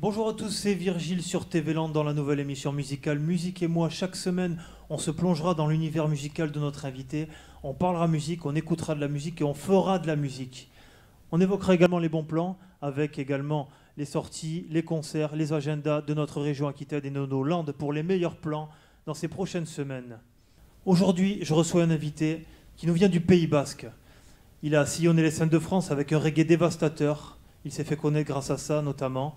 Bonjour à tous, c'est Virgile sur TV Land dans la nouvelle émission musicale Musique et moi. Chaque semaine, on se plongera dans l'univers musical de notre invité. On parlera musique, on écoutera de la musique et on fera de la musique. On évoquera également les bons plans, avec également les sorties, les concerts, les agendas de notre région Aquitaine et de nos Landes pour les meilleurs plans dans ces prochaines semaines. Aujourd'hui, je reçois un invité qui nous vient du Pays Basque. Il a sillonné les scènes de France avec un reggae dévastateur. Il s'est fait connaître grâce à ça notamment.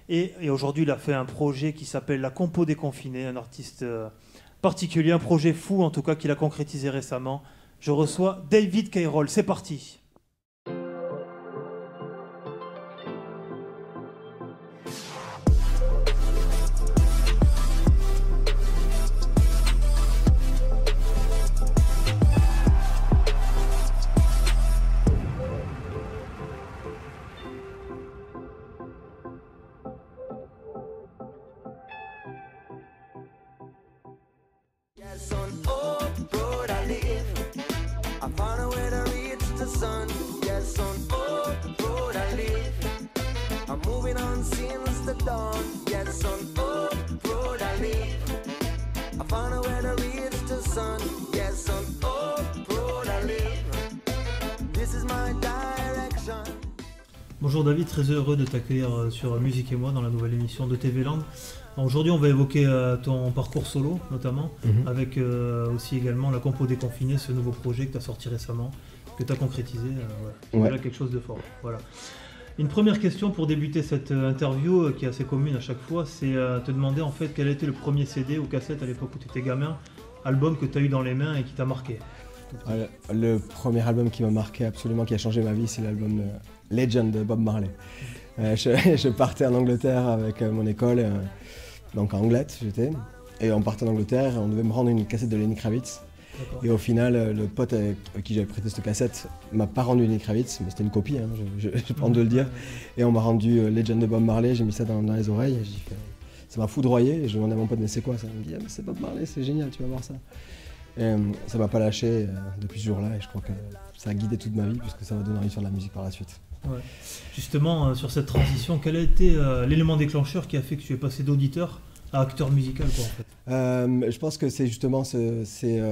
Et aujourd'hui, il a fait un projet qui s'appelle La Compo Déconfinée, un artiste particulier, un projet fou en tout cas qu'il a concrétisé récemment. Je reçois David Cayrol. C'est parti. Bonjour David, très heureux de t'accueillir sur Musique et moi dans la nouvelle émission de TV Land. Aujourd'hui on va évoquer ton parcours solo notamment, avec aussi également La Compo Déconfinée, ce nouveau projet que tu as sorti récemment, que tu as concrétisé. Voilà quelque chose de fort. Voilà. Une première question pour débuter cette interview qui est assez commune à chaque fois, c'est te demander en fait quel a été le premier CD ou cassette à l'époque où tu étais gamin, album que tu as eu dans les mains et qui t'a marqué. Le premier album qui m'a marqué absolument, qui a changé ma vie, c'est l'album Legend de Bob Marley. Je partais en Angleterre avec mon école, donc en Anglette j'étais, et on partait en Angleterre et on devait me rendre une cassette de Lenny Kravitz. Et au final, le pote avec qui j'avais prêté cette cassette m'a pas rendu Lenny Kravitz, mais c'était une copie, hein, je prends de le dire. Et on m'a rendu Legend de Bob Marley, j'ai mis ça dans les oreilles, et ça m'a foudroyé, et je demandais à mon pote mais c'est quoi ça? Il me dit ah, mais c'est Bob Marley, c'est génial, tu vas voir ça. Et ça m'a pas lâché depuis ce jour-là, et je crois que ça a guidé toute ma vie, puisque ça m'a donné envie de faire de la musique par la suite. Ouais. Justement, sur cette transition, quel a été l'élément déclencheur qui a fait que tu es passé d'auditeur à acteur musical quoi, en fait? Je pense que c'est justement c'est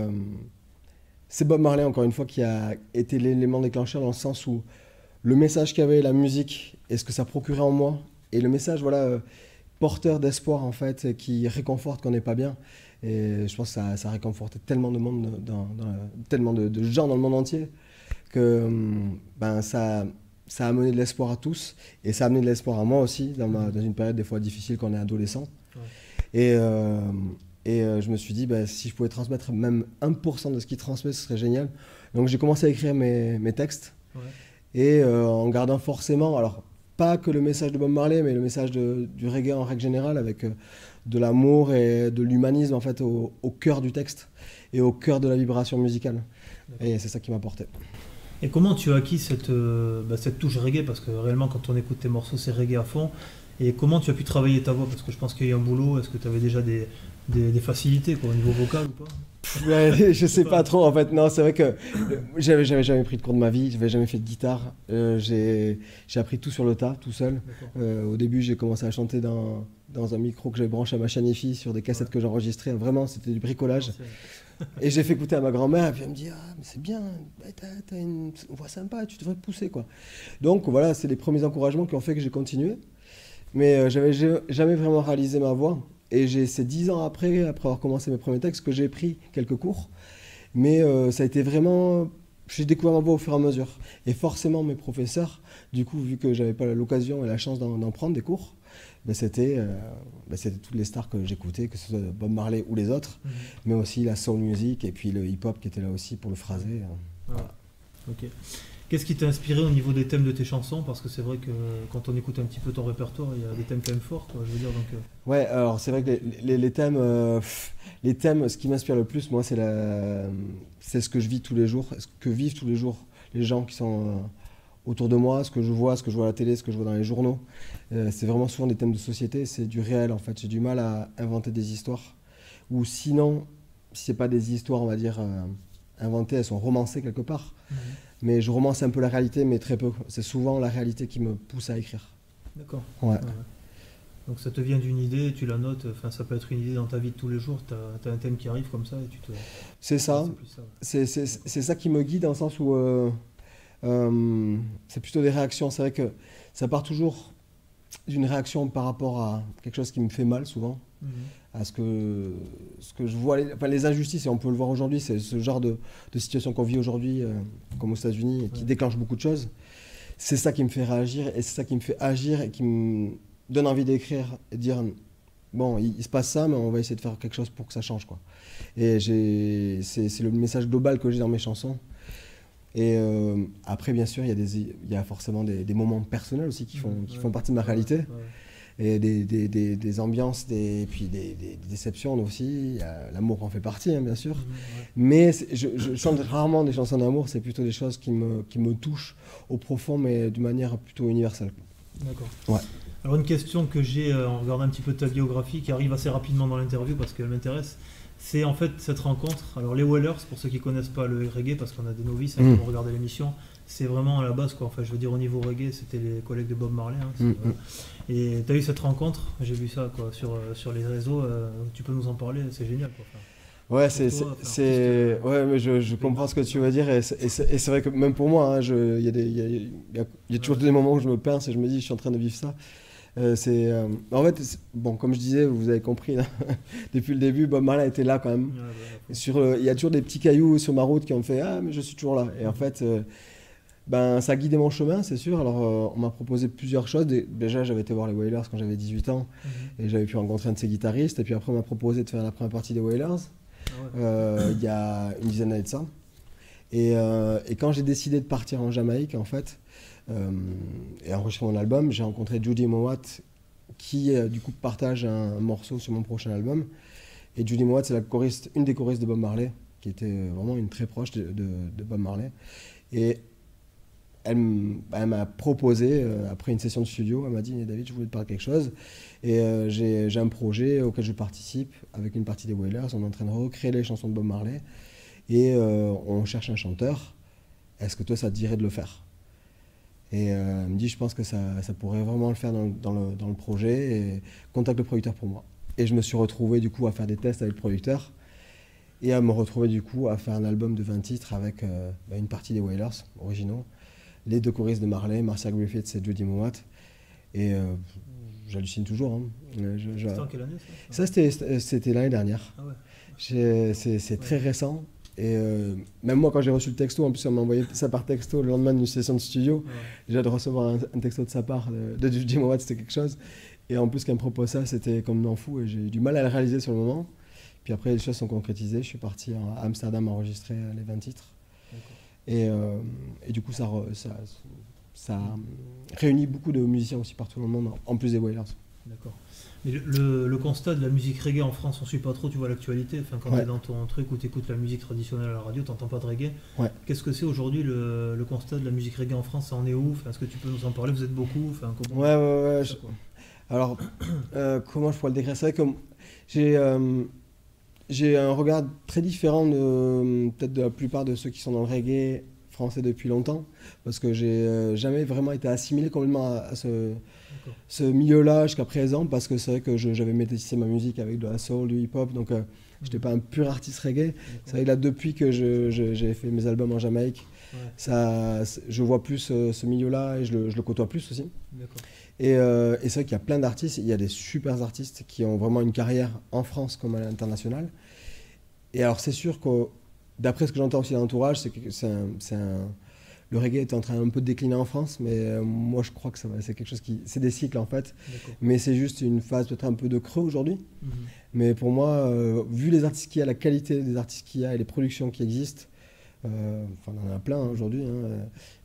Bob Marley, encore une fois, qui a été l'élément déclencheur dans le sens où le message qu'il y avait, la musique, et ce que ça procurait en moi, et le message voilà, porteur d'espoir, en fait, qui réconforte quand on n'est pas bien. Et je pense que ça réconfortait tellement de monde, tellement de gens dans le monde entier, que ça a amené de l'espoir à tous, et ça a amené de l'espoir à moi aussi, dans une période des fois difficile quand on est adolescent. Ouais. Et je me suis dit, si je pouvais transmettre même 1% de ce qu'il transmet, ce serait génial. Donc j'ai commencé à écrire mes textes, ouais. Et en gardant forcément, alors pas que le message de Bob Marley, mais le message du reggae en règle générale, avec de l'amour et de l'humanisme en fait au cœur du texte et au cœur de la vibration musicale. Et c'est ça qui m'a porté. Et comment tu as acquis cette touche reggae? Parce que réellement, quand on écoute tes morceaux, c'est reggae à fond. Et comment tu as pu travailler ta voix? Parce que je pense qu'il y a eu un boulot. Est-ce que tu avais déjà des facilités quoi, au niveau vocal ou pas? Je sais pas trop en fait. Non, c'est vrai que j'avais jamais pris de cours de ma vie. J'avais jamais fait de guitare. J'ai appris tout sur le tas, tout seul. Au début, j'ai commencé à chanter dans un micro que j'avais branché à ma chaîne IFI sur des cassettes que j'enregistrais. Vraiment, c'était du bricolage. Et j'ai fait écouter à ma grand-mère, et puis elle me dit ah mais c'est bien, t'as une voix sympa, tu devrais te pousser quoi. Donc voilà, c'est les premiers encouragements qui ont fait que j'ai continué. Mais j'avais jamais vraiment réalisé ma voix. Et c'est 10 ans après avoir commencé mes premiers textes, que j'ai pris quelques cours. Mais ça a été vraiment... J'ai découvert ma voix au fur et à mesure. Et forcément, mes professeurs, du coup, vu que j'avais pas l'occasion et la chance d'en prendre des cours, c'était toutes les stars que j'écoutais, que ce soit Bob Marley ou les autres, mais aussi la soul music et puis le hip-hop qui était là aussi pour le phrasé. Voilà. Ok. Qu'est-ce qui t'a inspiré au niveau des thèmes de tes chansons? Parce que c'est vrai que quand on écoute un petit peu ton répertoire, il y a des thèmes quand même forts, quoi, je veux dire. Donc, Ouais, alors c'est vrai que les thèmes, ce qui m'inspire le plus, moi, c'est ce que je vis tous les jours, ce que vivent tous les jours les gens qui sont autour de moi, ce que je vois à la télé, ce que je vois dans les journaux. C'est vraiment souvent des thèmes de société, c'est du réel en fait. J'ai du mal à inventer des histoires. Ou sinon, si c'est pas des histoires, on va dire, inventées, elles sont romancées quelque part. Mais je romance un peu la réalité, mais très peu. C'est souvent la réalité qui me pousse à écrire. D'accord. Ouais. Donc ça te vient d'une idée, tu la notes, enfin ça peut être une idée dans ta vie de tous les jours, tu as un thème qui arrive comme ça et tu te... C'est ça. C'est plus ça, ouais. C'est ça qui me guide dans le sens où c'est plutôt des réactions. C'est vrai que ça part toujours d'une réaction par rapport à quelque chose qui me fait mal souvent, Mhm. à ce que je vois, enfin, les injustices, et on peut le voir aujourd'hui, c'est ce genre de situation qu'on vit aujourd'hui, comme aux États-Unis, qui Ouais. déclenche beaucoup de choses. C'est ça qui me fait réagir et c'est ça qui me fait agir et qui me donne envie d'écrire et de dire bon, il se passe ça, mais on va essayer de faire quelque chose pour que ça change, quoi. Et c'est le message global que j'ai dans mes chansons. Et après, bien sûr, il y a forcément des moments personnels aussi qui font partie de ma réalité. Ouais. Et des ambiances, puis des déceptions aussi. L'amour en fait partie, hein, bien sûr. Ouais. Mais je chante rarement des chansons d'amour, c'est plutôt des choses qui me touchent au profond, mais d'une manière plutôt universelle. D'accord. Ouais. Alors une question que j'ai en regardant un petit peu ta biographie, qui arrive assez rapidement dans l'interview parce qu'elle m'intéresse, c'est en fait cette rencontre. Alors les Wailers, pour ceux qui connaissent pas le reggae, parce qu'on a des novices qui vont regarder l'émission, c'est vraiment à la base, quoi. Enfin, je veux dire, au niveau reggae, c'était les collègues de Bob Marley. Hein, et tu as eu cette rencontre, j'ai vu ça quoi, sur les réseaux, tu peux nous en parler, c'est génial, quoi. Enfin, Ouais, toi, mais je comprends ce que tu veux dire et c'est vrai que même pour moi, hein, il y a toujours des moments où je me pince et je me dis je suis en train de vivre ça. En fait, bon, comme je disais, vous avez compris là, depuis le début, Bob Marley était là quand même. Il y a toujours des petits cailloux sur ma route qui ont fait ah mais je suis toujours là. Et en fait, ben ça a guidé mon chemin, c'est sûr. Alors on m'a proposé plusieurs choses. Déjà j'avais été voir les Wailers quand j'avais 18 ans et j'avais pu rencontrer un de ses guitaristes. Et puis après on m'a proposé de faire la première partie des Wailers. Il y a une dizaine d'années de ça. Et quand j'ai décidé de partir en Jamaïque, en fait, et enregistrer mon album, j'ai rencontré Judy Mowat qui, du coup, partage un morceau sur mon prochain album. Et Judy Mowat, c'est une des choristes de Bob Marley, qui était vraiment une très proche de Bob Marley. Et elle m'a proposé, après une session de studio, elle m'a dit David, je voulais te parler de quelque chose. Et j'ai un projet auquel je participe avec une partie des Wailers. On est en train de recréer les chansons de Bob Marley. Et on cherche un chanteur. Est-ce que toi, ça te dirait de le faire? Et elle me dit je pense que ça pourrait vraiment le faire dans le projet. Et contacte le producteur pour moi. Et je me suis retrouvé du coup à faire des tests avec le producteur. Et à me retrouver du coup à faire un album de 20 titres avec une partie des Wailers originaux. Les deux choristes de Marley, Marcia Griffiths et Judy Mowat. Et j'hallucine toujours. Hein. C'était en quelle année ça? C'était l'année dernière. Ah ouais. C'est très récent. Et même moi, quand j'ai reçu le texto, en plus, on m'a envoyé ça par texto le lendemain d'une session de studio. Déjà, de recevoir un texto de sa part, de Judy Mowat, c'était quelque chose. Et en plus, qu'elle me propose ça, c'était comme un fou. Et j'ai eu du mal à le réaliser sur le moment. Puis après, les choses sont concrétisées. Je suis parti à Amsterdam enregistrer les 20 titres. Et du coup, ça réunit beaucoup de musiciens aussi partout dans le monde, en plus des Wailers. D'accord. Mais le constat de la musique reggae en France, on ne suit pas trop, tu vois l'actualité. Enfin, quand tu es dans ton truc où tu écoutes la musique traditionnelle à la radio, tu n'entends pas de reggae. Ouais. Qu'est-ce que c'est aujourd'hui le constat de la musique reggae en France? Ça en est où? Enfin, est-ce que tu peux nous en parler? Vous êtes beaucoup? Enfin, comment... Ouais. Alors, comment je pourrais le décrire? C'est vrai que j'ai un regard très différent peut-être de la plupart de ceux qui sont dans le reggae français depuis longtemps, parce que j'ai jamais vraiment été assimilé complètement à ce milieu-là jusqu'à présent, parce que c'est vrai que j'avais métissé ma musique avec de la soul, du hip-hop, donc je n'étais pas un pur artiste reggae. C'est vrai que là, depuis que j'ai fait mes albums en Jamaïque, je vois plus ce milieu-là et je le côtoie plus aussi. Et c'est vrai qu'il y a plein d'artistes, il y a des super artistes qui ont vraiment une carrière en France comme à l'international. Et alors c'est sûr que, d'après ce que j'entends aussi dans l'entourage, c'est que le reggae est en train un peu de décliner en France, mais moi je crois que c'est quelque chose c'est des cycles en fait. Mais c'est juste une phase peut-être un peu de creux aujourd'hui. Mais pour moi, vu les artistes qu'il y a, la qualité des artistes qu'il y a et les productions qui existent, on en a plein aujourd'hui.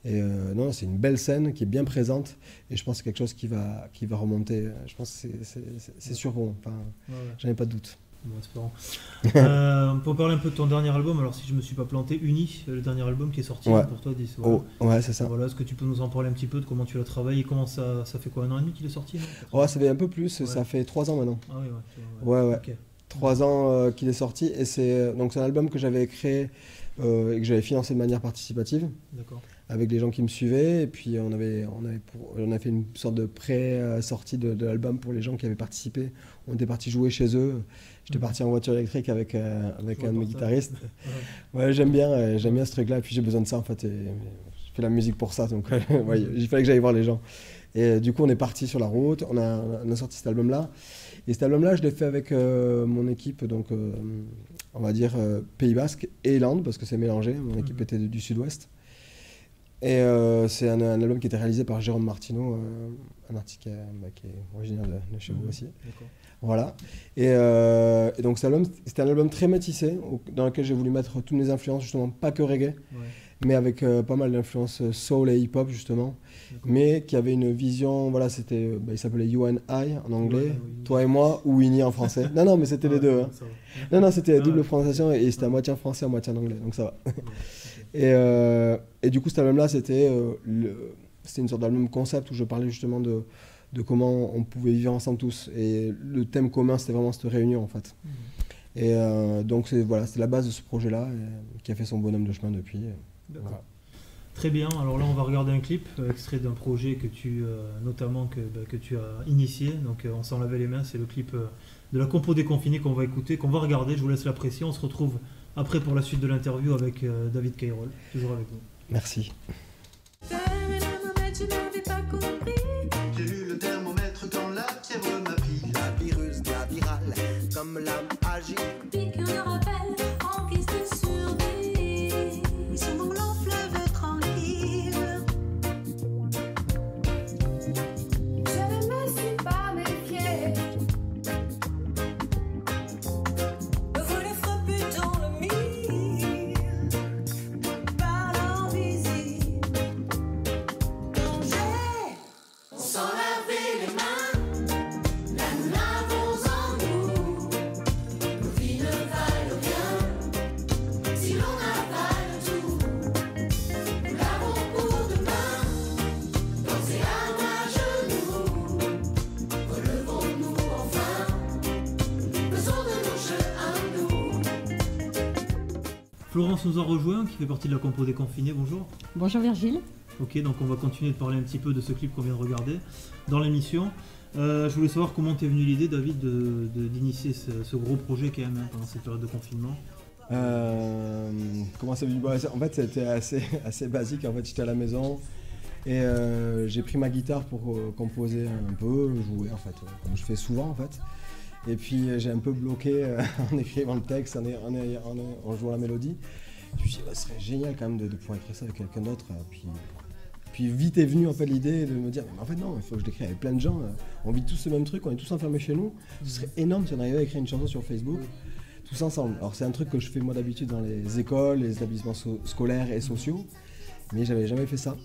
Non, c'est une belle scène qui est bien présente et je pense que c'est quelque chose qui va remonter. Je pense que c'est sûr. J'en ai pas de doute. Bon, on peut parler un peu de ton dernier album. Alors, si je me suis pas planté, Uni, le dernier album qui est sorti pour toi. Ouais, c'est ça. Voilà, est-ce que tu peux nous en parler un petit peu de comment tu l'as travaillé? Comment ça fait quoi, 1 an et demi qu'il est sorti? Ça fait un peu plus. Ça fait 3 ans maintenant. Ah oui, ouais. Okay. 3 ans qu'il est sorti et c'est un album que j'avais créé et que j'avais financé de manière participative. D'accord. avec les gens qui me suivaient. Et puis on a fait une sorte de pré-sortie de l'album pour les gens qui avaient participé. On était partis jouer chez eux. J'étais parti en voiture électrique avec un de mes guitaristes. Ouais, j'aime bien ce truc-là. Et puis j'ai besoin de ça en fait. Et je fais la musique pour ça, donc ouais, il fallait que j'aille voir les gens. Et du coup, on est parti sur la route. On a sorti cet album-là. Et cet album-là, je l'ai fait avec mon équipe, donc on va dire Pays Basque et Landes, parce que c'est mélangé. Mon équipe était du Sud-Ouest. Et c'est un album qui était réalisé par Jérôme Martineau, un artiste qui est originaire de chez vous aussi. Voilà. Et donc c'était un album très métissé, dans lequel j'ai voulu mettre toutes mes influences, justement, pas que reggae, mais avec pas mal d'influences soul et hip-hop, justement. Mais qui avait une vision, voilà, il s'appelait You and I en anglais, toi et moi, ou Winnie en français. Non, mais c'était les deux. Hein. Non, c'était la double prononciation et c'était à moitié en français, à moitié en anglais, donc ça va. Et du coup, cet album-là, c'était une sorte d'album concept où je parlais justement de comment on pouvait vivre ensemble tous. Et le thème commun, c'était vraiment cette réunion, en fait. Et donc, c'est la base de ce projet-là qui a fait son bonhomme de chemin depuis. Voilà. Très bien, alors là on va regarder un clip extrait d'un projet que tu as initié, donc on s'en lavait les mains, c'est le clip de la compo déconfinée qu'on va écouter, qu'on va regarder, je vous laisse l'apprécier, on se retrouve après pour la suite de l'interview avec David Cayrol, toujours avec nous. Merci. J'ai lu le thermomètre dans la fièvre m'a pris. La virus, la virale, comme l'âme agit. Pique le rappel, enquisté sur vie. Sur mon long fleuve tranquille. Je ne me suis pas méfiée. Vous les frappez dans le mille. Par l'invisible. On s'en lavait les mains. Là nous l'avons en nous. Nos vies ne valent rien si l'on avale tout. Nous l'avons pour demain. Dansez à genoux. Relevons-nous enfin. Faisons de nos jeux à nous. Florence nous a rejoint, qui fait partie de la compo déconfinée, bonjour. Bonjour Virgile. Ok, donc on va continuer de parler un petit peu de ce clip qu'on vient de regarder dans l'émission. Je voulais savoir comment t'es venue l'idée, David, d'initier ce gros projet quand même hein, pendant cette période de confinement. Comment ça en fait, c'était assez basique. En fait, j'étais à la maison et j'ai pris ma guitare pour composer un peu, jouer en fait, comme je fais souvent en fait. Et puis j'ai un peu bloqué en écrivant le texte, en jouant la mélodie. Je me suis dit, ce serait génial quand même de pouvoir écrire ça avec quelqu'un d'autre. Puis vite est venue en fait l'idée de me dire, mais en fait non, il faut que je l'écrive avec plein de gens. On vit tous le même truc, on est tous enfermés chez nous. Ce serait énorme si on arrivait à écrire une chanson sur Facebook, tous ensemble. Alors c'est un truc que je fais moi d'habitude dans les écoles, les établissements scolaires et sociaux, mais j'avais jamais fait ça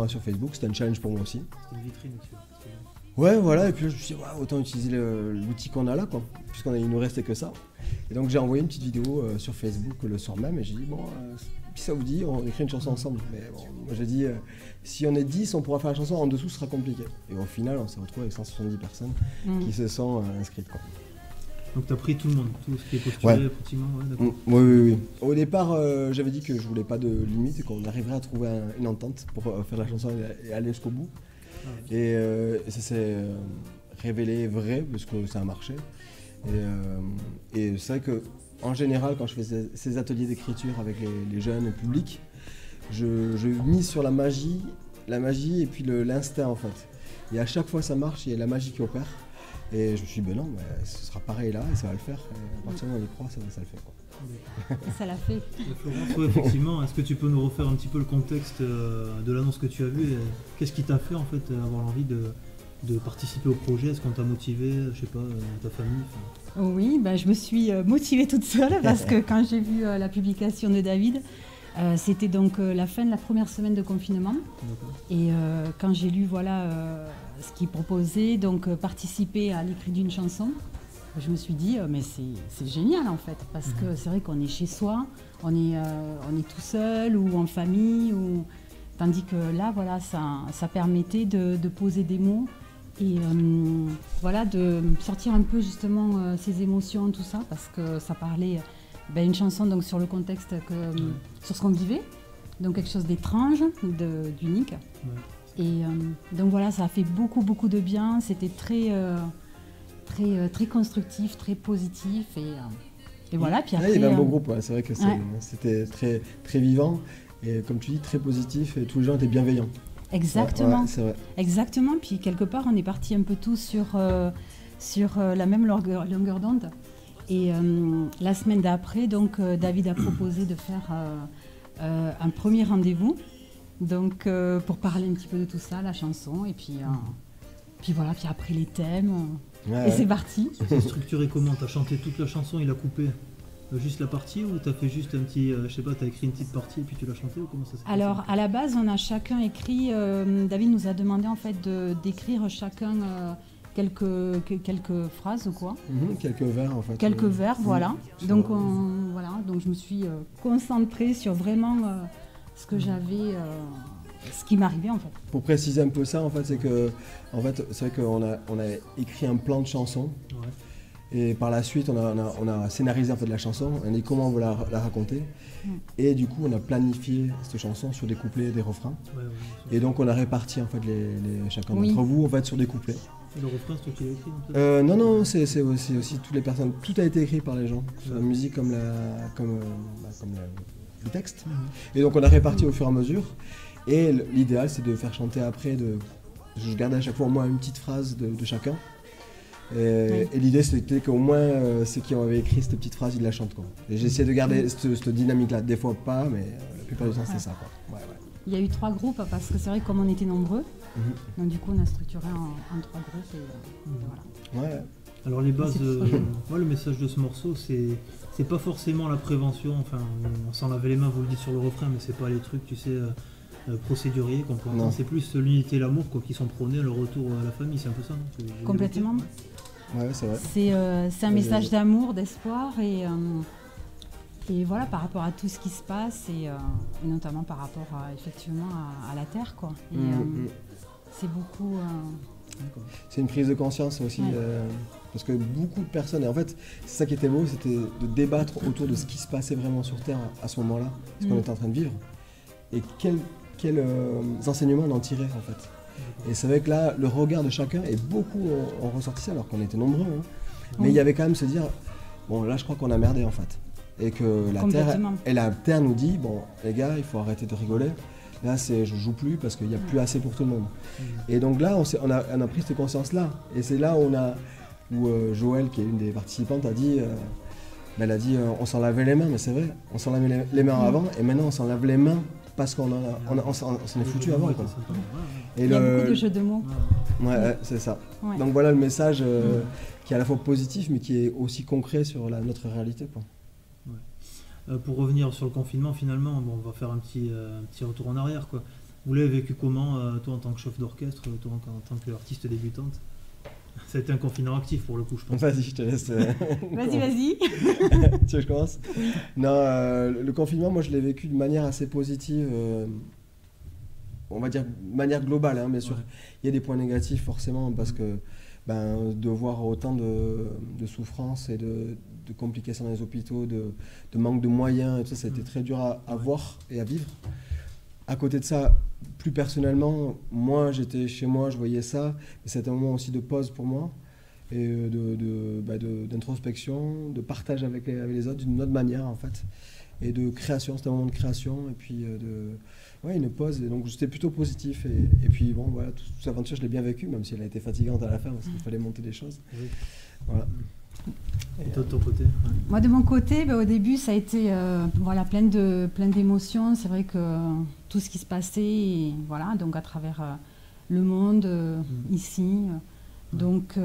sur Facebook. C'était un challenge pour moi aussi. C'était une vitrine, tu vois. Ouais, voilà, et puis là, je me suis dit, autant utiliser l'outil qu'on a là, quoi, puisqu'il nous restait que ça. Et donc j'ai envoyé une petite vidéo sur Facebook le soir même, et j'ai dit, si ça vous dit, on écrit une chanson ensemble. Mais bon, moi j'ai dit, si on est 10, on pourra faire la chanson, en dessous, ce sera compliqué. Et au final, on s'est retrouvé avec 170 personnes qui se sont inscrites, quoi. Donc tu as pris tout le monde, tout ce qui est postulé, pratiquement, ouais, d'accord. Oui. Au départ, j'avais dit que je voulais pas de limite et qu'on arriverait à trouver une entente pour faire la chanson et aller jusqu'au bout. Et ça s'est révélé vrai parce que ça a marché. Et c'est vrai qu'en général, quand je fais ces ateliers d'écriture avec les jeunes et le public, je mise sur la magie et puis l'instinct en fait. Et à chaque fois ça marche, il y a la magie qui opère. Et je me suis dit, ce sera pareil là et ça va le faire. Et à partir du moment où on y croit, ça le fait, quoi. Ça l'a fait. Florence, oui, effectivement, est-ce que tu peux nous refaire un petit peu le contexte de l'annonce que tu as vue? Qu'est-ce qui t'a fait en fait avoir l'envie de participer au projet? Est-ce qu'on t'a motivé, je sais pas, ta famille? Oui, je me suis motivée toute seule parce que quand j'ai vu la publication de David, c'était donc la fin de la première semaine de confinement. Et quand j'ai lu ce qu'il proposait, donc participer à l'écrit d'une chanson, je me suis dit, mais c'est génial en fait, parce que c'est vrai qu'on est chez soi, on est tout seul ou en famille, tandis que là, ça permettait de poser des mots et de sortir un peu justement ses émotions, tout ça, parce que ça parlait une chanson donc sur le contexte, sur ce qu'on vivait, donc quelque chose d'étrange, d'unique. Ouais. Et donc voilà, ça a fait beaucoup de bien. C'était très constructif, très positif. Et voilà, puis après... il y avait un beau groupe, ouais. C'est vrai que Ouais. c'était très vivant. Et comme tu dis, très positif. Et tous les gens étaient bienveillants. Exactement. Ouais, c'est vrai. Exactement. Puis quelque part, on est partis un peu tous sur la même longueur d'onde. Et la semaine d'après, donc, David a proposé de faire un premier rendez-vous, donc pour parler un petit peu de tout ça, la chanson, et puis voilà, puis après les thèmes, Ouais, et c'est parti. C'est structuré comment? T'as chanté toute la chanson, il a coupé juste la partie, ou t'as fait juste un petit, je sais pas, t'as écrit une petite partie et puis tu l'as chantée, ou comment ça s'est passé? Alors à la base, on a chacun écrit, David nous a demandé en fait d'écrire chacun quelques phrases ou quoi. quelques vers en fait. Quelques vers, voilà. Sur- Donc, donc je me suis concentrée sur vraiment ce que j'avais, ce qui m'arrivait en fait. Pour préciser un peu ça, en fait, c'est que, c'est vrai qu'on a écrit un plan de chanson. Ouais. Et par la suite, on a scénarisé en fait la chanson, on a dit comment on veut la raconter. Et du coup, on a planifié cette chanson sur des couplets et des refrains. Ouais, Et donc, on a réparti en fait chacun Oui. d'entre vous en fait sur des couplets. Et le refrain, c'est toi qui l'as écrit en fait? Non, c'est aussi toutes les personnes. Tout a été écrit par les gens, sur la musique comme le texte. Et donc, on a réparti au fur et à mesure. Et l'idéal, c'est de faire chanter après. Je gardais à chaque fois au moins une petite phrase de chacun. Et l'idée c'était qu'au moins ceux qui avaient écrit cette petite phrase ils la chantent quoi. Et j'ai essayé de garder cette dynamique là, des fois pas mais la plupart du temps c'est ça quoi. Ouais. Il y a eu 3 groupes parce que c'est vrai que comme on était nombreux, donc du coup on a structuré en 3 groupes et voilà. Ouais. Alors les bases, C'est moi le message de ce morceau, c'est pas forcément la prévention, enfin on s'en lavait les mains, vous le dites sur le refrain, mais c'est pas les trucs, tu sais, procéduriers qu'on peut entendre. Non. C'est plus l'unité et l'amour quoi, qui sont prônés, le retour à la famille, c'est un peu ça, non? J'ai Complètement. évoqué. Ouais, c'est vrai. C'est un message d'amour, d'espoir et voilà par rapport à tout ce qui se passe et notamment par rapport effectivement à la terre quoi. Et, c'est beaucoup. C'est une prise de conscience aussi, Ouais. parce que beaucoup de personnes, et en fait c'est ça qui était beau, c'était de débattre autour de ce qui se passait vraiment sur Terre à ce moment-là, ce qu'on était en train de vivre, et quels enseignements on en tirait en fait. Et c'est vrai que là, le regard de chacun, et beaucoup ont ressorti ça alors qu'on était nombreux, hein. Mais il y avait quand même se dire, bon là je crois qu'on a merdé en fait, et que la Terre nous dit, bon les gars, il faut arrêter de rigoler. Là, je joue plus parce qu'il n'y a plus assez pour tout le monde. Et donc là, on a pris cette conscience-là. Et c'est là où Joël, qui est une des participantes, a dit, on s'en lavait les mains, mais c'est vrai, on s'en lavait les mains avant, et maintenant on s'en lave les mains parce qu'on s'en est foutu avant. Quoi. Et il y a beaucoup de jeux de mots. Ouais, c'est ça. Ouais. Donc voilà le message qui est à la fois positif, mais qui est aussi concret sur notre réalité. Quoi. Pour revenir sur le confinement, finalement, bon, on va faire un petit retour en arrière. Quoi. Vous l'avez vécu comment, toi en tant que chef d'orchestre, toi en tant qu'artiste débutante? Ça a été un confinement actif pour le coup, je pense. Vas-y, je te laisse. Vas-y. Tu veux que je commence? Non, le confinement, moi je l'ai vécu de manière assez positive. On va dire de manière globale, hein, bien sûr. Il y a des points négatifs forcément parce que de voir autant de souffrances et de complications dans les hôpitaux, de manque de moyens, et tout ça, ça a été très dur à voir et à vivre. À côté de ça, plus personnellement, moi j'étais chez moi, je voyais ça, mais c'était un moment aussi de pause pour moi, et d'introspection, de partage avec les autres d'une autre manière en fait, et de création, c'était un moment de création, et puis une pause, et donc j'étais plutôt positif, et puis bon voilà, toute cette aventure je l'ai bien vécue, même si elle a été fatigante à la fin, parce qu'il fallait monter des choses. Oui. Voilà. Et toi de ton côté? Moi de mon côté, au début ça a été plein d'émotions. C'est vrai que tout ce qui se passait, et, voilà, donc à travers le monde, ici. Donc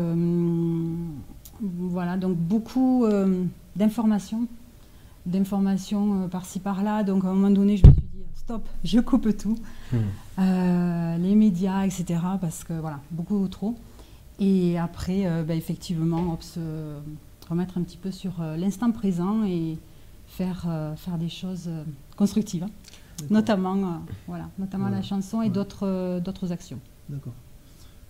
voilà, donc beaucoup d'informations par-ci par-là. Donc à un moment donné, je me suis dit stop, je coupe tout. Les médias, etc. Parce que voilà, beaucoup trop. Et après, effectivement, se remettre un petit peu sur l'instant présent et faire des choses constructives, notamment la chanson et d'autres actions. D'accord.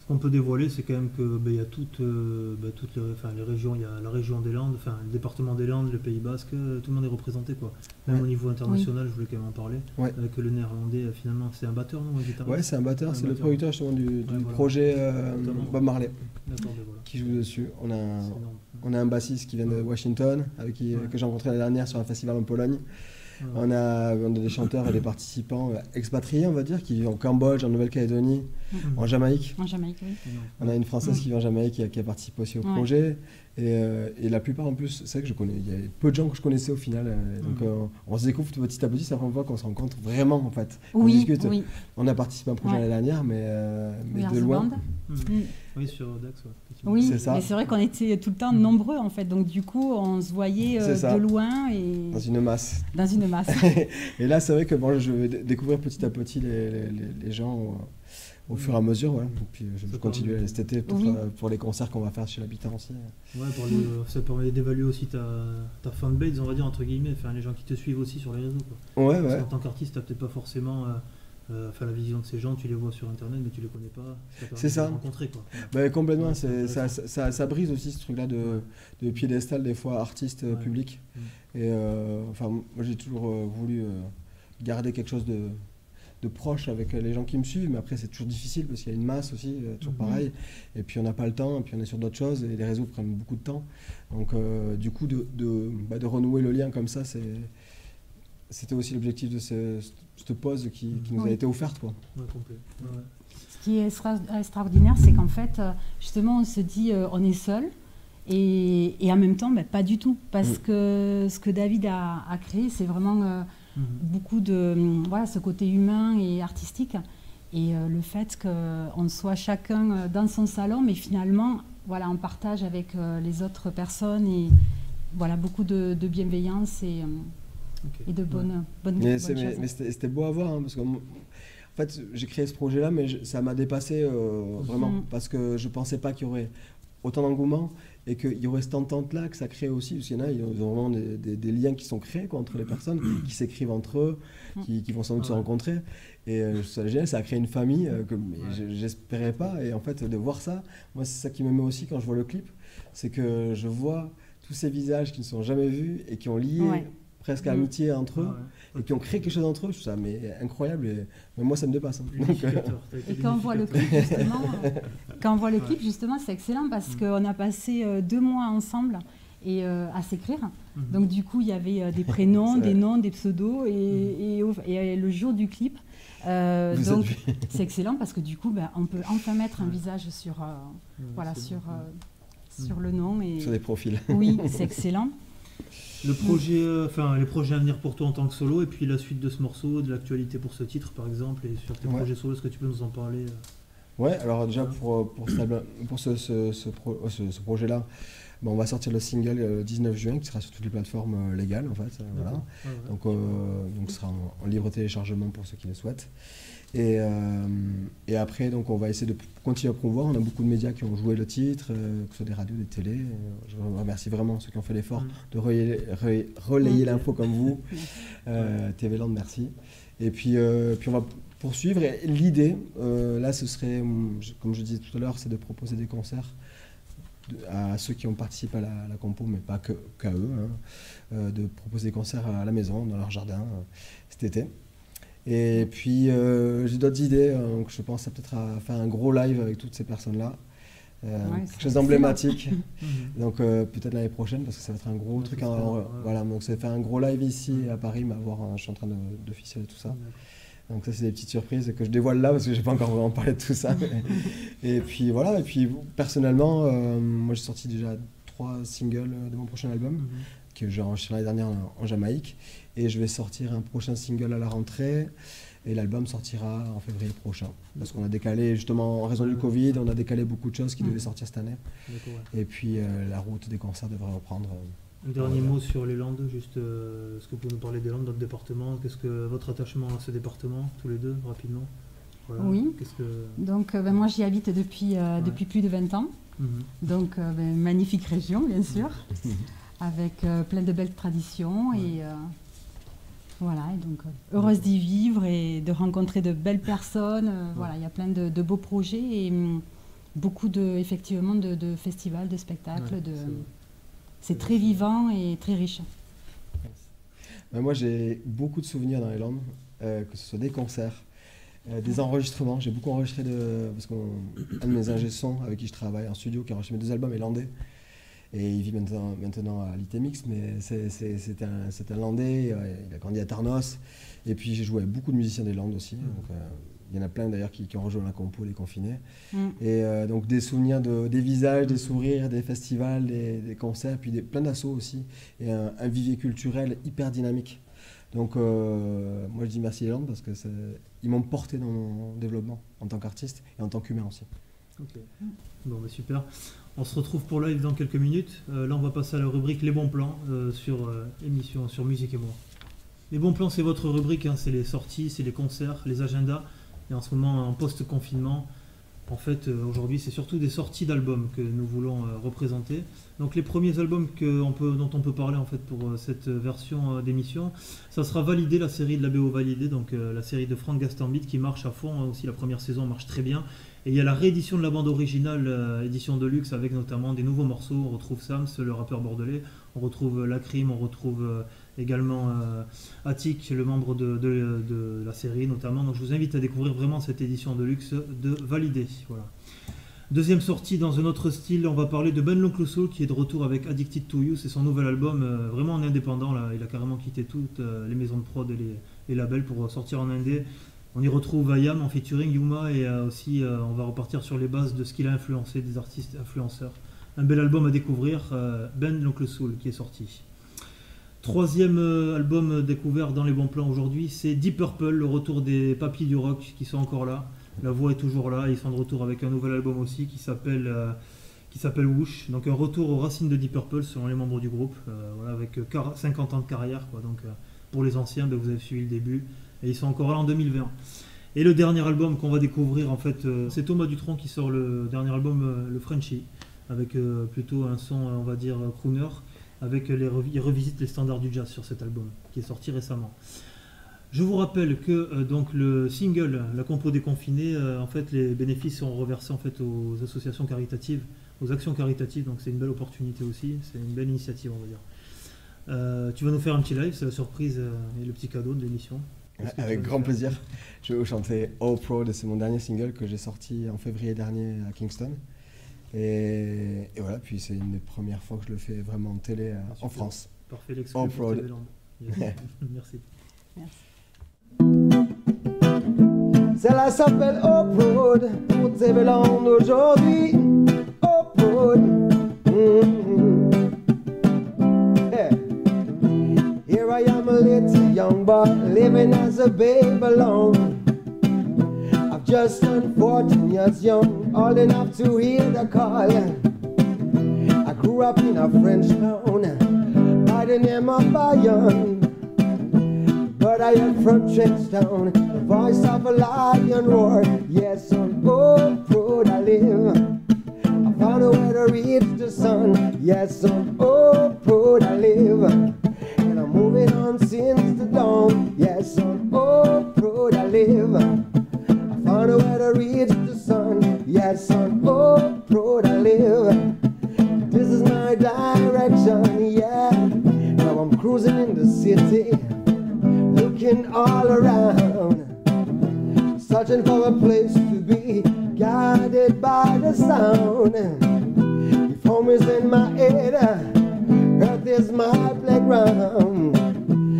Ce qu'on peut dévoiler, c'est quand même que il y a toutes les régions, il y a la région des Landes, enfin le département des Landes, le Pays Basque, tout le monde est représenté quoi. Même au niveau international, je voulais quand même en parler. Ouais. Avec le néerlandais, finalement, c'est un batteur, non, un guitariste. Ouais, c'est un batteur, Un c'est le batteur. producteur justement du voilà. projet Notamment. Bob Marley D'accord, voilà. qui joue dessus. C'est énorme. On a un bassiste qui vient de Washington, avec qui, Ouais. que j'ai rencontré l'année dernière sur un festival en Pologne. Ouais. On a des chanteurs et des participants expatriés, on va dire, qui vivent en Cambodge, en Nouvelle-Calédonie, en Jamaïque. En Jamaïque, oui. Énorme. On a une Française qui vit en Jamaïque qui a participé aussi au Ouais. projet. Et la plupart, en plus, c'est vrai que je connais. Il y a peu de gens que je connaissais au final. Donc on se découvre petit à petit. C'est la première fois qu'on se rencontre vraiment, en fait. On Oui, discute. oui. On a participé à un projet Ouais. l'année dernière, mais We Are de the loin. Band. Mm. Mm. Oui, sur Dax, ouais, effectivement. Oui, C'est ça. mais c'est vrai qu'on était tout le temps nombreux en fait, donc du coup on se voyait C'est ça. de loin et Dans une masse. dans une masse. Et là, c'est vrai que bon, je vais découvrir petit à petit les gens au fur et à mesure. Ouais. Et puis je Ça vais continuer permet- cet été Oui. pour les concerts qu'on va faire chez l'habitant aussi. Ouais, ça permet d'évaluer aussi ta fanbase, on va dire, entre guillemets, enfin, les gens qui te suivent aussi sur les réseaux. Quoi. Ouais, Parce ouais. qu'en tant qu'artiste, tu n'as peut-être pas forcément la vision de ces gens, tu les vois sur internet, mais tu les connais pas. C'est ça. De les rencontrer, quoi. Bah, complètement, Ouais, c'est, c'est ça brise aussi ce truc-là de piédestal, des fois artiste Ouais. public. Mm. Et enfin, moi j'ai toujours voulu garder quelque chose de proche avec les gens qui me suivent, mais après c'est toujours difficile parce qu'il y a une masse aussi, toujours Mhm. pareil. Et puis on n'a pas le temps, et puis on est sur d'autres choses, et les réseaux prennent beaucoup de temps. Donc du coup, de renouer le lien comme ça, c'était aussi l'objectif de cette pause qui nous a Oui. été offerte, quoi. Ouais, complet. Ouais, ouais. Ce qui est extraordinaire, c'est qu'en fait, justement, on se dit on est seul et en même temps, pas du tout. Parce que ce que David a créé, c'est vraiment Mhm. beaucoup de voilà, ce côté humain et artistique. Et le fait qu'on soit chacun dans son salon, mais finalement, voilà, on partage avec les autres personnes et voilà, beaucoup de bienveillance Ok. et de bonnes Mais choses. c'était beau à voir, hein, parce que en fait, j'ai créé ce projet-là, mais ça m'a dépassé vraiment, Mhm. parce que je pensais pas qu'il y aurait autant d'engouement et qu'il y aurait cette entente-là que ça crée aussi, parce qu'il y en a, ils ont vraiment des liens qui sont créés quoi, entre les personnes, qui s'écrivent entre eux, qui vont sans doute se Ouais. rencontrer. Et ça, génial, ça a créé une famille que Ouais. j'espérais pas. Et en fait, de voir ça, moi, c'est ça qui me met aussi quand je vois le clip, c'est que je vois tous ces visages qui ne sont jamais vus et qui ont lié Ouais. presque Mhm. amitié entre eux. Ouais, ouais. Et qui ont créé quelque chose entre eux, je trouve ça mais incroyable. Mais moi, ça me dépasse. Hein. Donc, L'unificateur, t'as été Et quand on voit le l'unificateur. clip, justement, c'est excellent parce qu'on a passé 2 mois ensemble et à s'écrire. Mhm. Donc du coup, il y avait des prénoms, C'est des vrai. noms, des pseudos et le jour du clip. vous Donc êtes vu. c'est excellent parce que du coup, on peut enfin mettre un Ouais. visage sur, Ouais, voilà, c'est sur, bon. sur le nom. Et Sur des profils. oui, c'est excellent. Le projet, les projets à venir pour toi en tant que solo, et puis la suite de ce morceau, de l'actualité pour ce titre par exemple, et sur tes Ouais. projets solo, est-ce que tu peux nous en parler Ouais, alors déjà pour ce projet-là, on va sortir le single le 19 juin qui sera sur toutes les plateformes légales en fait. Voilà. D'accord. Ouais, ouais. Donc ce sera en libre téléchargement pour ceux qui le souhaitent. Et après, donc, on va essayer de continuer à promouvoir. On a beaucoup de médias qui ont joué le titre, que ce soit des radios, des télés. Je remercie vraiment ceux qui ont fait l'effort de relayer l'info comme vous. TV Land, merci. Et puis on va poursuivre. Et l'idée, là, ce serait, comme je disais tout à l'heure, c'est de proposer des concerts à ceux qui ont participé à la compo, mais pas qu'à eux, hein, de proposer des concerts à la maison, dans leur jardin, cet été. Et puis j'ai d'autres idées, donc je pense peut-être à faire un gros live avec toutes ces personnes-là, quelque chose d'emblématique. Donc peut-être l'année prochaine, parce que ça va être un gros Ouais, truc. j'espère, ouais. Voilà, donc ça va faire un gros live ici à Paris, mais je suis en train de ficeler tout ça. Donc ça c'est des petites surprises que je dévoile là parce que j'ai pas encore vraiment parlé de tout ça. Et puis voilà, et puis personnellement, moi j'ai sorti déjà 3 singles de mon prochain album que j'ai enregistré l'année dernière en Jamaïque, et je vais sortir un prochain single à la rentrée, et l'album sortira en février prochain. Parce qu'on a décalé, justement en raison du Covid, on a décalé beaucoup de choses qui devaient sortir cette année. D'accord, ouais. Et puis la route des concerts devrait reprendre. Un dernier mot sur les Landes, juste, est-ce que vous pouvez nous parler des Landes, d'autres départements? Qu'est-ce que votre attachement à ce département, tous les deux, rapidement? Voilà. Oui. Qu'est-ce que... Donc moi j'y habite depuis plus de 20 ans. Donc magnifique région bien sûr, avec plein de belles traditions et voilà, et donc heureuse d'y vivre et de rencontrer de belles personnes. Voilà, il y a plein de beaux projets beaucoup effectivement de festivals, de spectacles. Ouais, c'est très vivant et très riche. Moi, j'ai beaucoup de souvenirs dans les Landes, que ce soit des concerts, des enregistrements. J'ai beaucoup enregistré parce qu'un de mes ingé son avec qui je travaille en studio, qui a enregistré mes 2 albums, est landais. Et il vit maintenant à l'ITMX, mais c'est un Landais, il a grandi à Tarnos. Et puis j'ai joué avec beaucoup de musiciens des Landes aussi. Donc, il y en a plein d'ailleurs qui ont rejoint la compo, les confinés. Et donc des souvenirs des visages, des sourires, des festivals, des concerts, puis plein d'assauts aussi. Et un vivier culturel hyper dynamique. Donc moi je dis merci les Landes parce qu'ils m'ont porté dans mon développement en tant qu'artiste et en tant qu'humain aussi. Ok, bon bah super. On se retrouve pour live dans quelques minutes. Là on va passer à la rubrique Les bons plans sur émission sur Musique et moi. Les bons plans c'est votre rubrique, hein, c'est les sorties, c'est les concerts, les agendas. Et en ce moment en post-confinement, en fait aujourd'hui c'est surtout des sorties d'albums que nous voulons représenter. Donc les premiers albums dont on peut parler en fait pour cette version d'émission, ça sera Validé, la série de la BO Validé, donc la série de Franck Gastambide qui marche à fond, hein, aussi la première saison marche très bien. Et il y a la réédition de la bande originale, édition de luxe, avec notamment des nouveaux morceaux. On retrouve Sams, le rappeur bordelais, on retrouve Lacrim, on retrouve également Attic, le membre de la série notamment. Donc je vous invite à découvrir vraiment cette édition de luxe de Validé. Voilà. Deuxième sortie dans un autre style, on va parler de Ben l'Oncle Soul qui est de retour avec Addicted to You. C'est son nouvel album, vraiment en indépendant. Là. Il a carrément quitté toutes les maisons de prod et les labels pour sortir en indé. On y retrouve Ayam en featuring, Yuma, et aussi on va repartir sur les bases de ce qu'il a influencé, des artistes influenceurs. Un bel album à découvrir, Ben l'Oncle Soul qui est sorti. Troisième album découvert dans les bons plans aujourd'hui, c'est Deep Purple, le retour des papis du rock qui sont encore là. La voix est toujours là, ils sont de retour avec un nouvel album aussi qui s'appelle Whoosh. Donc un retour aux racines de Deep Purple selon les membres du groupe, voilà, avec 50 ans de carrière, quoi. Donc pour les anciens, vous avez suivi le début. Et ils sont encore là en 2020. Et le dernier album qu'on va découvrir, en fait, c'est Thomas Dutronc qui sort le dernier album, le Frenchie, avec plutôt un son, on va dire, crooner, avec il revisite les standards du jazz sur cet album, qui est sorti récemment. Je vous rappelle que donc le single, la compo des confinés, en fait, les bénéfices sont reversés en fait aux associations caritatives, aux actions caritatives, donc c'est une belle opportunité aussi, c'est une belle initiative, on va dire. Tu vas nous faire un petit live, c'est la surprise et le petit cadeau de l'émission. Avec grand plaisir. Je vais vous chanter All Proud, c'est mon dernier single que j'ai sorti en février dernier à Kingston. Et voilà, puis c'est une des premières fois que je le fais vraiment en télé en France. Parfait, l'exclu pour TV Land. Yes. Merci. Celle-là s'appelle All Proud pour TV Land aujourd'hui. All Proud. Here I am, a little young boy, living as a babe alone. I've just turned 14 years young, old enough to hear the call. I grew up in a French town by the name of Bayonne. But I am from Trenchtown, the voice of a lion roar. Yes, on Old Road I live. I found a way to reach the sun. Yes, on Old Road I live. Moving on since the dawn. Yes, on Old Road I live. I found a way to reach the sun. Yes, on Old Road I live. This is my direction, yeah. Now I'm cruising in the city, looking all around, searching for a place to be, guided by the sound. If home is in my head, earth is my playground.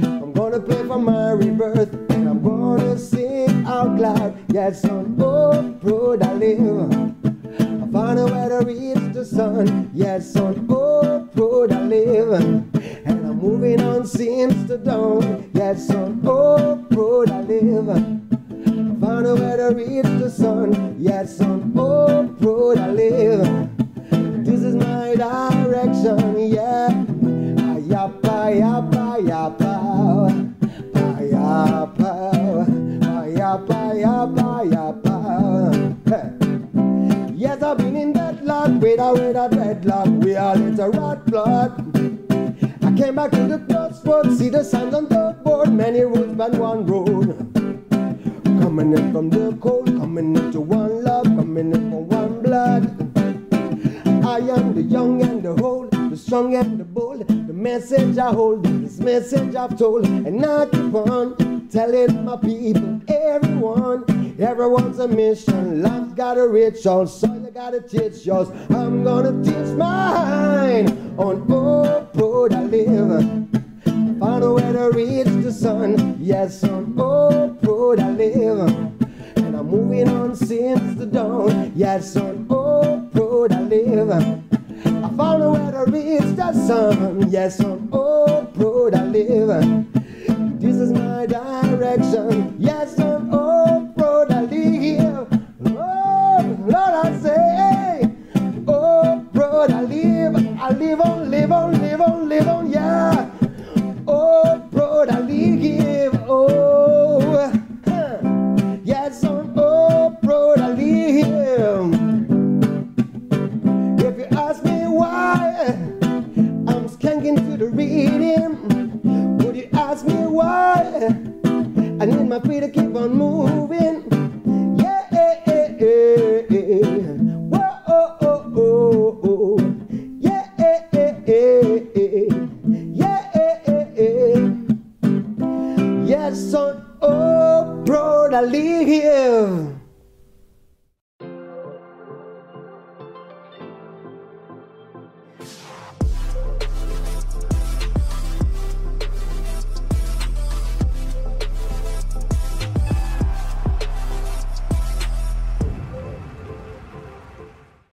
I'm gonna play for my rebirth, and I'm gonna sing out loud. Yes, on Old Road I live. I found a way to reach the sun. Yes, on Old Road I live. And I'm moving on since the dawn. Yes, on Old Road I live. I found a way to reach the sun. Yes, on Old Road I live. This is my direction, yeah. Ayapa, yapa, yapa. Ayapa, ayapa, yapa, yapa. Hey. Yes, I've been in deadlock with a dreadlock. We all hit a rot block. I came back to the crossroads, see the signs on the board. Many roads but one road. Coming in from the cold, coming into one love. coming in for one blood. I am the young and the old, the strong and the bold. The message I hold, this message I've told, and I keep on telling my people, everyone's a mission. Life's got a ritual, so you gotta teach yours. I'm gonna teach mine on Old Road I live. Find a way to reach the sun. Yes, on Old Road I live. And I'm moving on since the dawn. Yes, on Old Road I live. I found a way to reach the sun. Yes, on Old Road I live. This is my direction. Yes, on Old Road I live. Oh, Lord, I say, Old Road I live. I live on, live on, live on, live on, yeah. Old Road I live. Oh, yes, on Old Road I live. If you ask me why I'm skanking to the rhythm, would you ask me why I need my feet to keep on moving? Yeah, whoa, oh, oh, oh, oh. Yeah, yes, on Old Road I live.